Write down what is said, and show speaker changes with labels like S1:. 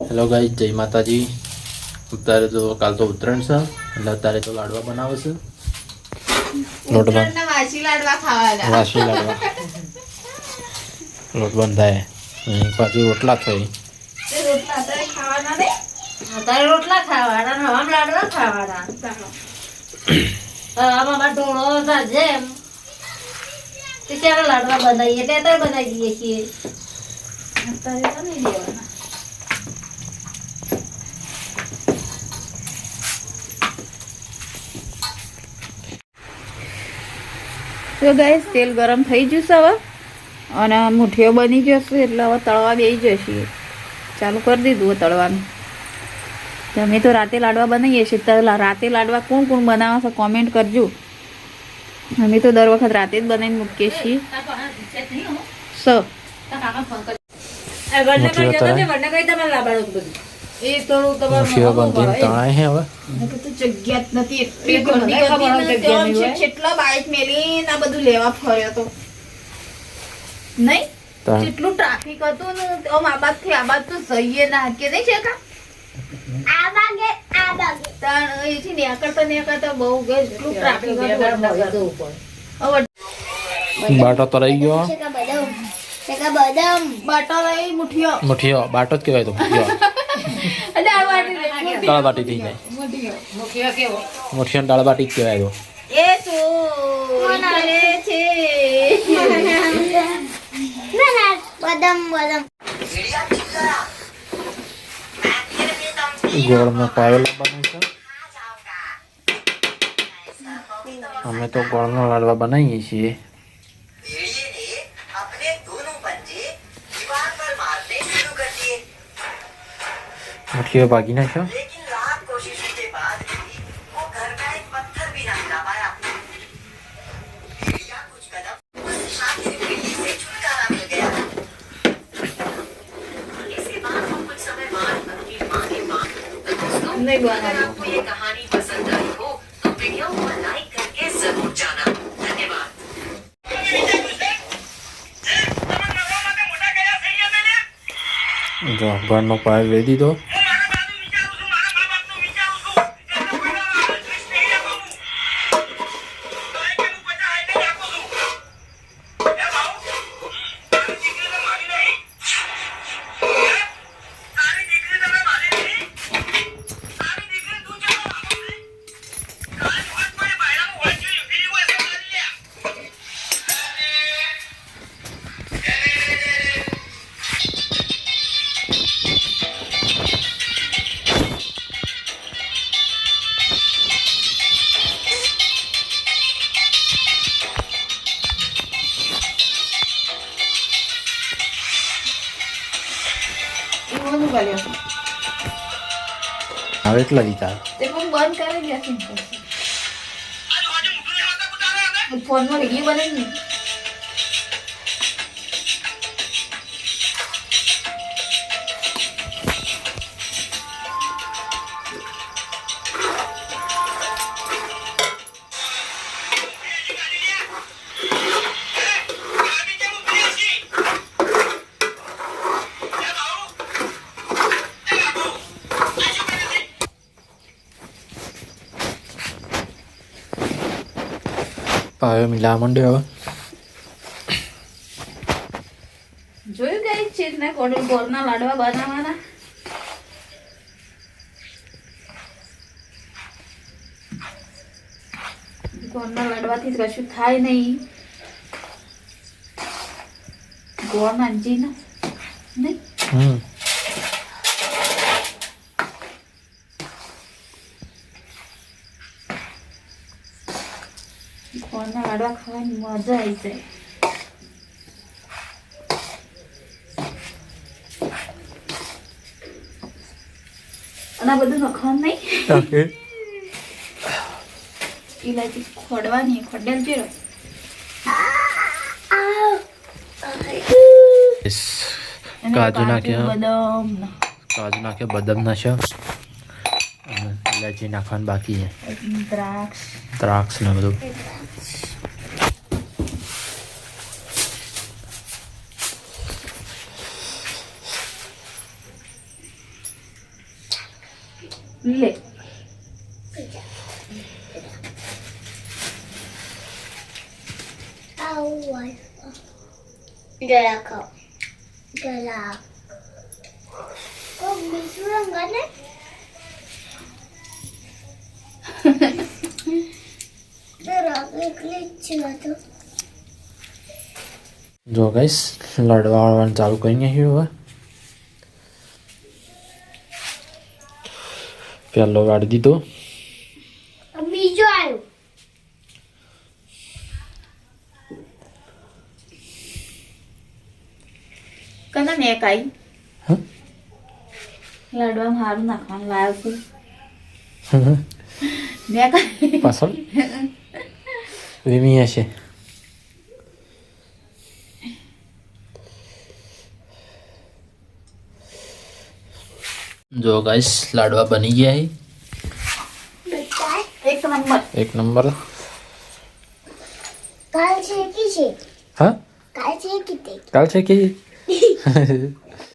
S1: Hello guys, જય માતાજી. અત્યારે તો કાલ તો ઉત્તરાયણ છે એટલે અત્યારે તો લાડવા બનાવે છે. લોટ બંધ,
S2: વાસી લાડવા ખાવાના.
S1: વાસી લાડવા લોટ બંધાય અને પાછું રોટલા થઈ.
S2: રોટલા અત્યારે ખાવાના ને? અત્યારે રોટલા ખાવાના ને હમ લાડવા ખાવાના. આમાં ઢોળો સાજે એમ તે ચાલો લાડવા બનાવીએ એટલે અત્યારે બનાવી દઈએ છીએ. અત્યારે તો નહીં દેવાના. તો ગાઈસ તેલ ગરમ થઈ જશે હવે અને મુઠીઓ બની જશે એટલે હવે તળવા બેસી જશે. ચાલુ કરી દીધું તળવાનું. અમે તો રાતે લાડવા બનાવીએ છીએ. તો રાતે લાડવા કોણ કોણ બનાવે છે કોમેન્ટ કરજો. અમે તો દર વખત રાતે જ બનાવીને મૂકીએ છીએ.
S1: મુઠીઓ બંધીને તણાય છે હવે.
S2: જગ્યા જ નથી એટલી ગંદી કેટલા બાઈક મેલીને આ બધું લેવા ફર્યો તો નહીં. કેટલું ટ્રાફિક હતું ને આમ આ બાદ થી આ બાદ તો જઈએ ના કે નહીં છે કા આ બાગે તાણ એથી નીકળતા બહુ કેટલું ટ્રાફિક હતું.
S1: બાટો તો રહી ગયો.
S2: બાટો લઈ
S1: મુઠીઓ બાટો જ કહેવાય. તો દાળ બાટી થઈ જાય. મુઠીઓ દાળ બાટી જ કહેવાય. તો
S2: એ શું કરે છે?
S1: ગોળમાં પાયો લાવવાનો છે. અમે તો ગોળનો લાડવા બનાવીએ છીએ. મુઠીઓ ભાગી નાખ્યો.
S2: नहीं बनाना.
S3: आपको ये कहानी पसंद आई हो तो वीडियो को लाइक करके जरूर जाना. धन्यवाद.
S1: જો ગોળનો પાયો લઈ દીધો. હવે એટલા લીધા.
S2: તે પણ બંધ કરી દેશે. ફોનમાં વિડીયો બનાવી
S1: પાયો મિલાવા માંડ્યો. હવે
S2: જોયું કઈ છે ને ગોળના લાડવા બનાવવાના. ગોળના લાડવાથી કશું થાય નહીં. ગોળ નાંજી ના નહીં. ગોળના લાડવા ખાવાની મજા આવી જાય. અને આ બધું નખવાનું નહીં. ઇલાયચી ખોડવાની ખોડેલ છે.
S1: કાજુ નાખ્યા,
S2: બદામ
S1: કાજુ નાખ્યા, બદામ નાખ્યા અને ઇલાયચી નાખવાનું બાકી છે. દ્રાક્ષ ને બધું.
S2: લે
S4: જરા ખાઓ જરા બીજું રંગ ને જરા એકલી જ છે તો
S1: જો ગાઈસ લાડવા વાળવાનું ચાલુ કરી નાખ્યું હવે પહેલો વાળી દીધો
S4: બીજો આવ્યો
S2: કના મેં કાઈ
S1: હા
S2: લાડવામાં હારું નાખવાનું લાવ્યો છું મેં કાઈ
S1: પાછળ વીમી હશે જો ગાઈસ લાડવા બની ગયા છે
S2: એક નંબર
S1: એક નંબર
S4: કાલ છે કે છે
S1: હા
S4: કાલ છે કે તે
S1: કાલ છે કે